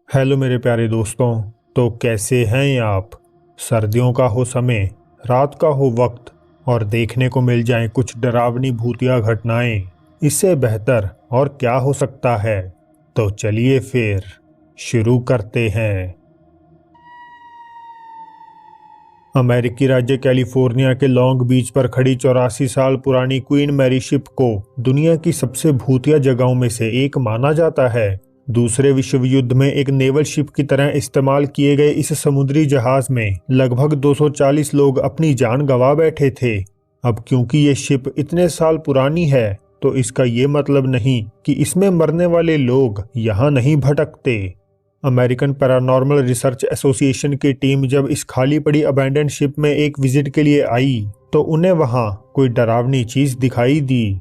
Hello मेरे प्यारे दोस्तों। तो कैसे हैं आप? सर्दियों का हो समय, रात का हो वक्त और देखने को मिल जाएं कुछ डरावनी भूतिया घटनाएं, इससे बेहतर और क्या हो सकता है। तो चलिए फिर शुरू करते हैं। अमेरिकी राज्य कैलिफोर्निया के लॉन्ग बीच पर खड़ी 84 साल पुरानी क्वीन मैरी शिप को दुनिया की सबसे भूतिया जगहों में से एक माना जाता है। दूसरे विश्व युद्ध में एक नेवल शिप की तरह इस्तेमाल किए गए इस समुद्री जहाज में लगभग 240 लोग अपनी जान गंवा बैठे थे। अब क्योंकि ये शिप इतने साल पुरानी है तो इसका ये मतलब नहीं कि इसमें मरने वाले लोग यहाँ नहीं भटकते। अमेरिकन पैरानॉर्मल रिसर्च एसोसिएशन की टीम जब इस खाली पड़ी अबैंडन्ड शिप में एक विजिट के लिए आई तो उन्हें वहां कोई डरावनी चीज दिखाई दी।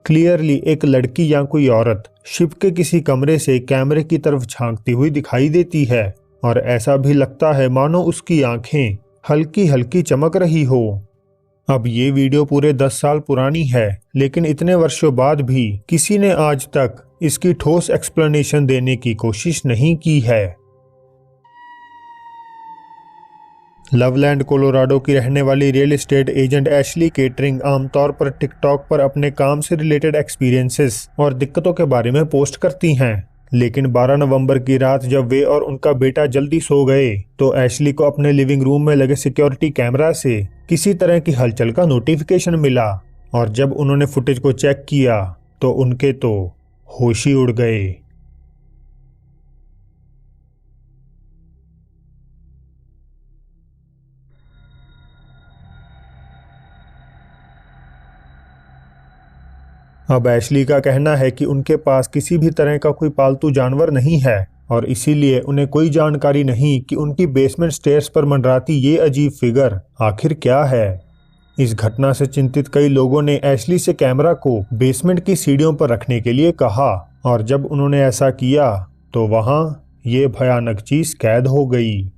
क्लियरली एक लड़की या कोई औरत शिप के किसी कमरे से कैमरे की तरफ झांकती हुई दिखाई देती है और ऐसा भी लगता है मानो उसकी आंखें हल्की हल्की चमक रही हो। अब ये वीडियो पूरे 10 साल पुरानी है, लेकिन इतने वर्षों बाद भी किसी ने आज तक इसकी ठोस एक्सप्लेनेशन देने की कोशिश नहीं की है। लवलैंड कोलोराडो की रहने वाली real estate agent Ashley catering आमतौर पर टिकटॉक पर अपने काम से रिलेटेड एक्सपीरियंसेस और दिक्कतों के बारे में पोस्ट करती हैं। लेकिन 12 नवंबर की रात जब वे और उनका बेटा जल्दी सो गए तो एशली को अपने लिविंग रूम में लगे सिक्योरिटी कैमरा से किसी तरह की हलचल का नोटिफिकेशन मिला और जब उन्होंने फुटेज को चेक किया तो उनके तो होश ही उड़ गए। अब एशली का कहना है कि उनके पास किसी भी तरह का कोई पालतू जानवर नहीं है और इसीलिए उन्हें कोई जानकारी नहीं कि उनकी बेसमेंट स्टेयर्स पर मंडराती ये अजीब फिगर आखिर क्या है। इस घटना से चिंतित कई लोगों ने एशली से कैमरा को बेसमेंट की सीढ़ियों पर रखने के लिए कहा और जब उन्होंने ऐसा किया तो वहां ये भयानक चीज कैद हो गई।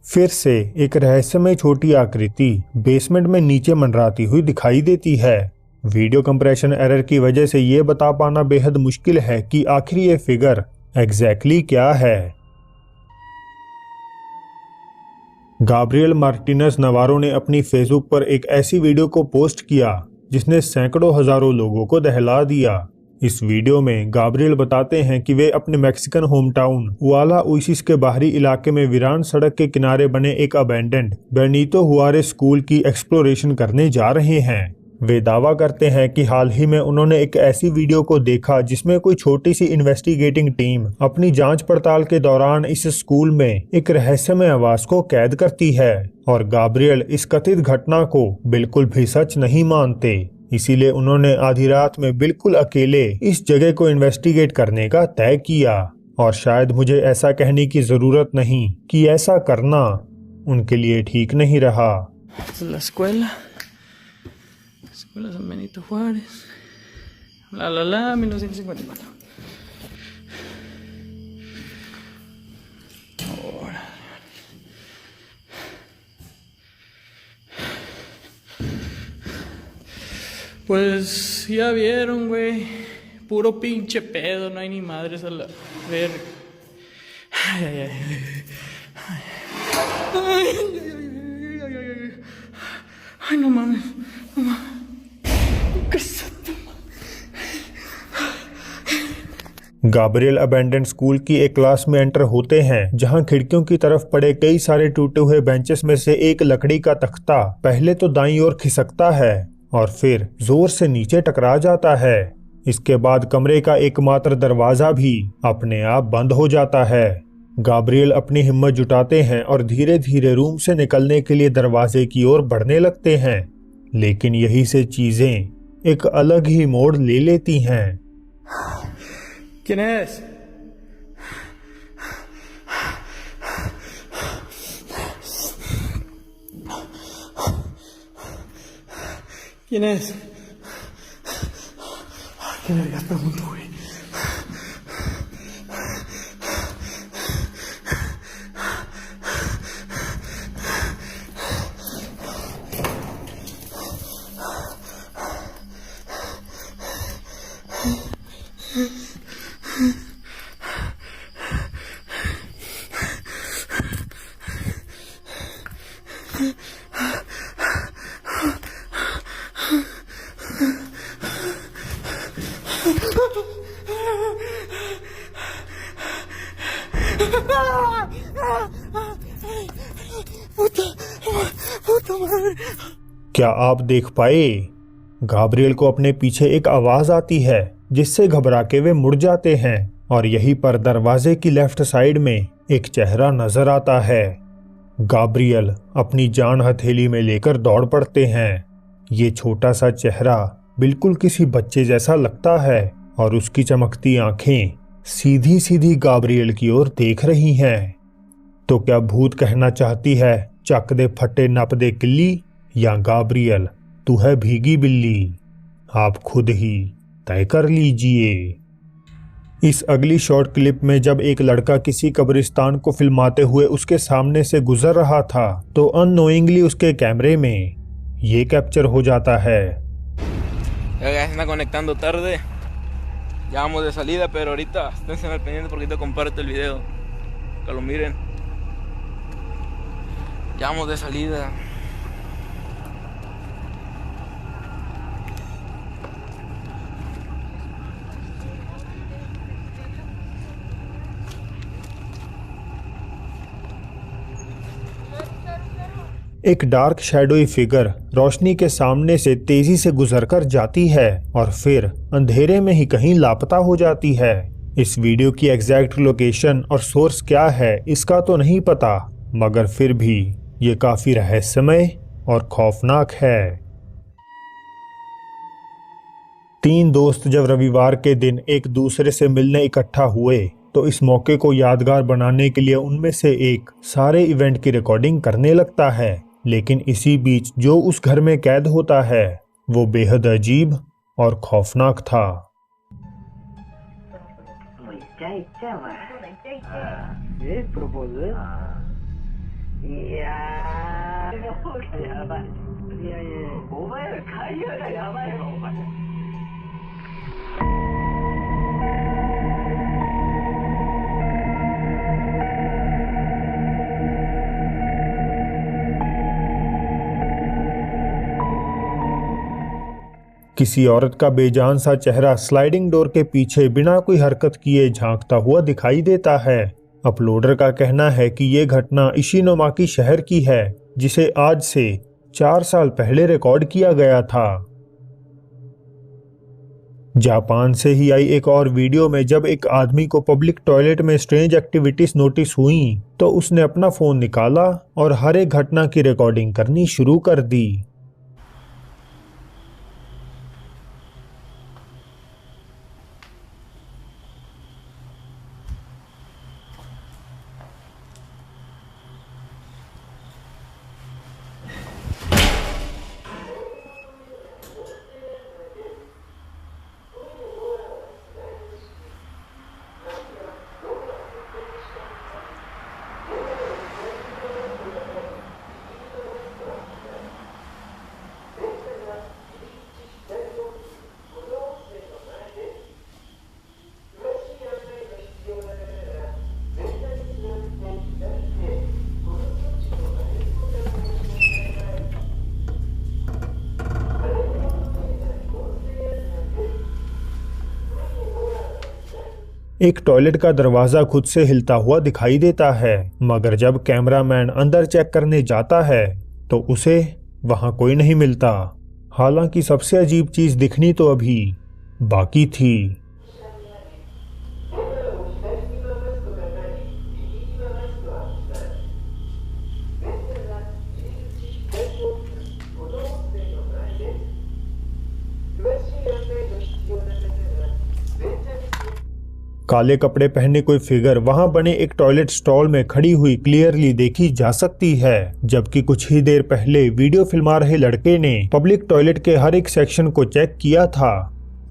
फिर से एक रहस्यमय छोटी आकृति बेसमेंट में नीचे मंडराती हुई दिखाई देती है। वीडियो कंप्रेशन एरर की वजह से ये बता पाना बेहद मुश्किल है कि आखिर ये फिगर एग्जैक्टली क्या है। गाब्रियल मार्टिनेज नवारो ने अपनी फेसबुक पर एक ऐसी वीडियो को पोस्ट किया जिसने सैकड़ों हजारों लोगों को दहला दिया। इस वीडियो में गाब्रियल बताते हैं कि वे अपने मैक्सिकन होम टाउन वाला उइसिस के बाहरी इलाके में वीरान सड़क के किनारे बने एक अबैंडन्ड बेनितो हुआरेस स्कूल की एक्सप्लोरेशन करने जा रहे हैं। वे दावा करते हैं कि हाल ही में उन्होंने एक ऐसी वीडियो को देखा जिसमें कोई छोटी सी इन्वेस्टिगेटिंग टीम अपनी जांच पड़ताल के दौरान इस स्कूल में एक रहस्यमय आवाज को कैद करती है और गाब्रियल इस कथित घटना को बिल्कुल भी सच नहीं मानते। इसीलिए उन्होंने आधी रात में बिल्कुल अकेले इस जगह को इन्वेस्टिगेट करने का तय किया और शायद मुझे ऐसा कहने की जरूरत नहीं कि ऐसा करना उनके लिए ठीक नहीं रहा। Escuela San Benito Juárez. 1954. Ahora. Pues ya vieron, güey. Puro pinche pedo, no hay ni madres a la verga. Ay, ay, ay. Ay, ay, ay, ay, ay. Ay, no mames. No mames. Gabriel abandoned school की एक class में enter होते हैं जहां खिड़कियों की तरफ पड़े कई सारे टूटे हुए बेंचेस में से एक लकड़ी का तख्ता पहले तो दाईं ओर खिसकता है और फिर जोर से नीचे टकरा जाता है। इसके बाद कमरे का एकमात्र दरवाजा भी अपने आप बंद हो जाता है। गाब्रियल अपनी हिम्मत जुटाते हैं और धीरे धीरे रूम से निकलने के लिए दरवाजे की ओर बढ़ने लगते हैं, लेकिन यही से चीजें एक अलग ही मोड़ ले लेती हैं। ¿Quién es? ¿Quién es? Ay, qué vergas pregunto, güey. puta madre। क्या आप देख पाए? गाब्रिएल को अपने पीछे एक आवाज आती है जिससे घबरा के वे मुड़ जाते हैं और यहीं पर दरवाजे की लेफ्ट साइड में एक चेहरा नजर आता है। गाब्रिएल अपनी जान हथेली में लेकर दौड़ पड़ते हैं। ये छोटा सा चेहरा बिल्कुल किसी बच्चे जैसा लगता है और उसकी चमकती आंखें सीधी सीधी गाब्रिएल की ओर देख रही हैं। तो क्या भूत कहना चाहती है चक दे फटे नप दे किल्ली, या गाब्रिएल तू है भीगी बिल्ली? आप खुद ही तय कर लीजिए। इस अगली शॉर्ट क्लिप में जब एक लड़का किसी कब्रिस्तान को फिल्माते हुए उसके सामने से गुजर रहा था तो अननोइंगली उसके कैमरे में ये कैप्चर हो जाता है। Está conectando tarde. Ya vamos de salida, pero ahorita esténse al pendiente porque ahorita comparto el video. Que lo miren. Ya vamos de salida. एक डार्क शैडोई फिगर रोशनी के सामने से तेजी से गुजरकर जाती है और फिर अंधेरे में ही कहीं लापता हो जाती है। इस वीडियो की एग्जैक्ट लोकेशन और सोर्स क्या है इसका तो नहीं पता, मगर फिर भी ये काफी रहस्यमय और खौफनाक है। 3 दोस्त जब रविवार के दिन एक दूसरे से मिलने इकट्ठा हुए तो इस मौके को यादगार बनाने के लिए उनमें से एक सारे इवेंट की रिकॉर्डिंग करने लगता है। लेकिन इसी बीच जो उस घर में कैद होता है वो बेहद अजीब और खौफनाक था। किसी औरत का बेजान सा चेहरा स्लाइडिंग डोर के पीछे बिना कोई हरकत किए झांकता हुआ दिखाई देता है। अपलोडर का कहना है कि ये घटना इशिनोमाकी शहर की है जिसे आज से 4 साल पहले रिकॉर्ड किया गया था। जापान से ही आई एक और वीडियो में जब एक आदमी को पब्लिक टॉयलेट में स्ट्रेंज एक्टिविटीज नोटिस हुई तो उसने अपना फोन निकाला और हर एक घटना की रिकॉर्डिंग करनी शुरू कर दी। एक टॉयलेट का दरवाजा खुद से हिलता हुआ दिखाई देता है, मगर जब कैमरामैन अंदर चेक करने जाता है तो उसे वहां कोई नहीं मिलता। हालांकि सबसे अजीब चीज दिखनी तो अभी बाकी थी। काले कपड़े पहने कोई फिगर वहां बने एक टॉयलेट स्टॉल में खड़ी हुई क्लियरली देखी जा सकती है, जबकि कुछ ही देर पहले वीडियो फिल्मा रहे लड़के ने पब्लिक टॉयलेट के हर एक सेक्शन को चेक किया था।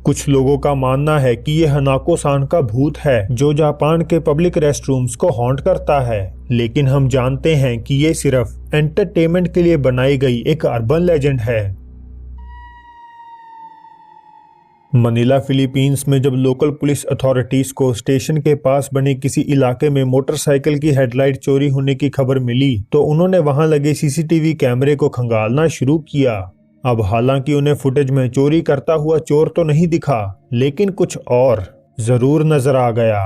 कुछ लोगों का मानना है कि यह हनाको-सान का भूत है जो जापान के पब्लिक रेस्टरूम्स को हॉन्ट करता है, लेकिन हम जानते हैं कि ये सिर्फ एंटरटेनमेंट के लिए बनाई गई एक अर्बन लेजेंड है। मनीला फिलीपींस में जब लोकल पुलिस अथॉरिटीज को स्टेशन के पास बने किसी इलाके में मोटरसाइकिल की हेडलाइट चोरी होने की खबर मिली तो उन्होंने वहां लगे सीसीटीवी कैमरे को खंगालना शुरू किया। अब हालांकि उन्हें फुटेज में चोरी करता हुआ चोर तो नहीं दिखा, लेकिन कुछ और जरूर नजर आ गया।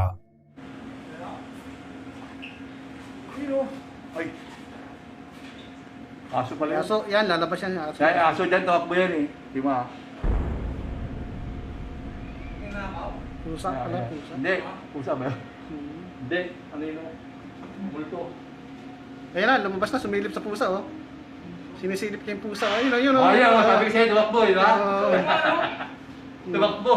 Aso pala. Aso, yan, lalabas yan. Aso. Dahil aso dyan, tumakbo yan eh. Di ba? Pusa pala, pusa. Hindi. Pusa ba yun? Hindi. Ano yun? Multo. Ayan na, lumabas na, sumilip sa pusa, oh. Sinisilip niya yung pusa. Ayun, ayun, oh. Oh, yan. Sabi ko sa'yo, tumakbo, di ba? Oo. Tumakbo.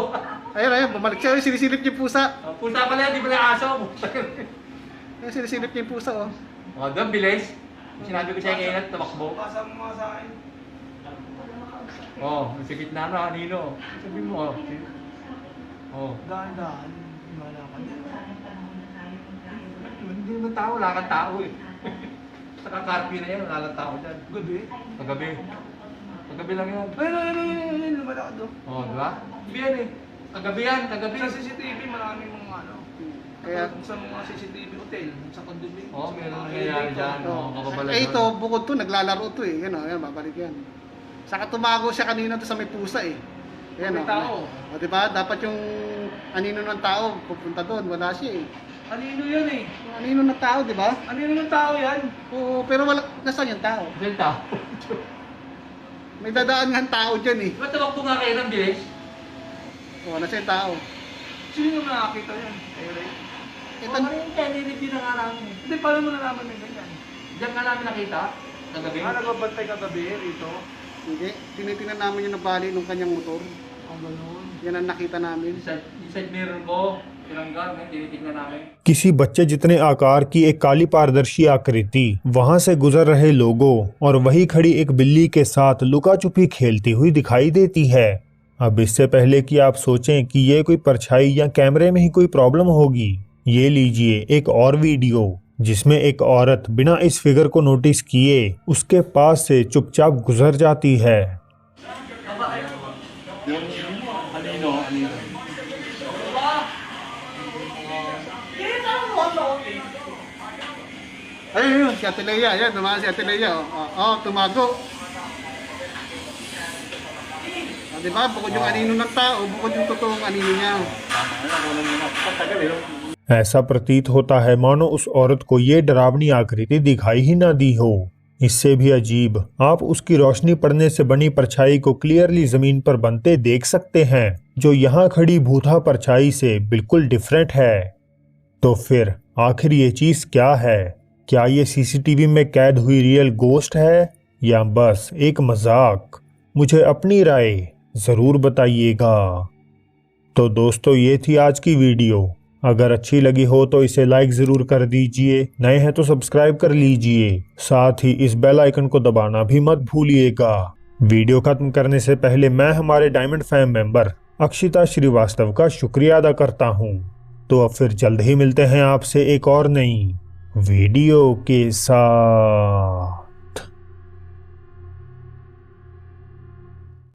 Ayun, ayun, bumalik siya, oh, sinisilip niya yung pusa. Pusa pala yan, di pala aso. Ayun, sinisilip niya yung pusa, oh. O, doon, bilis. Sinabi ko sa'yo ngayon, tumakbo. Pasang mo sa akin. Oh, sa gitna na, kanino. Sabi mo, oh. Oh. Dahan-dahan. Wala ka din. Hindi naman tao, wala kang tao eh. Sa kakarpi na yan, wala kang tao dyan. Gabi. Kagabi. Kagabi lang yan. Ayun, lumalakad, oh. Oh, di ba? Kagabi yan eh. Kagabi yan, kagabi. Sa CCTV, maraming mga ano. Kaya, Sa mga CCTV hotel, sa condominium. Oo, meron nangyayari dyan. Oo, kapabalan. eh ito, bukod to, naglalaro to eh. Yan, oh, yan, babalik yan. Saka tumago siya kanina to sa may pusa eh. Yan, May oh. tao. O, diba? Dapat yung anino ng tao, pupunta doon. Wala siya eh. Anino yan eh? Yung anino ng tao, diba? Anino ng tao yan? Oo, pero wala, nasaan yung tao? Diyan tao. May dadaan nga ang tao dyan eh. Di ba tumakbo nga kayo ng bilis? Oo, nasa yung tao. Sino yung nakakita yan? Eric? Ito, yung review na nga namin eh. Hindi, paano mo nalaman na ganyan? Diyan nga namin nakita. Kagabi. Nagbabantay ka gabi rito? hindi. Tinitingnan namin yung nabali ng kanyang motor. Ang ganun. Yan ang nakita namin. Yung side mirror ko, tinanggal, ngayon tinitignan namin. किसी बच्चे जितने आकार की एक काली पारदर्शी आकृति वहां से गुजर रहे लोगों और वही खड़ी एक बिल्ली के साथ लुका छुपी खेलती हुई दिखाई देती है। अब इससे पहले कि आप सोचें कि ये कोई परछाई या कैमरे में ही कोई प्रॉब्लम होगी, ये लीजिए एक और वीडियो जिसमें एक औरत बिना इस फिगर को नोटिस किए उसके पास से चुपचाप गुजर जाती है। Ayun, yun, si Ate Leia. Yan, dumaan si Ate Leia. Oh, tumago. Diba? Bukod yung anino ng tao, bukod yung totoong anino niya. ऐसा प्रतीत होता है मानो उस औरत को ये डरावनी आकृति दिखाई ही ना दी हो। इससे भी अजीब, आप उसकी रोशनी पड़ने से बनी परछाई को क्लियरली जमीन पर बनते देख सकते हैं, जो यहाँ खड़ी भूथा परछाई से बिल्कुल डिफरेंट है। तो फिर आखिर ये चीज क्या है? क्या ये सीसीटीवी में कैद हुई रियल गोस्ट है या बस एक मजाक? मुझे अपनी राय जरूर बताइएगा। तो दोस्तों, ये थी आज की वीडियो। अगर अच्छी लगी हो तो इसे लाइक जरूर कर दीजिए, नए हैं तो सब्सक्राइब कर लीजिए, साथ ही इस बेल आइकन को दबाना भी मत भूलिएगा। वीडियो खत्म करने से पहले मैं हमारे diamond fam member Akshita Shrivastava का शुक्रिया अदा करता हूँ। तो अब फिर जल्द ही मिलते हैं आपसे एक और नई वीडियो के साथ।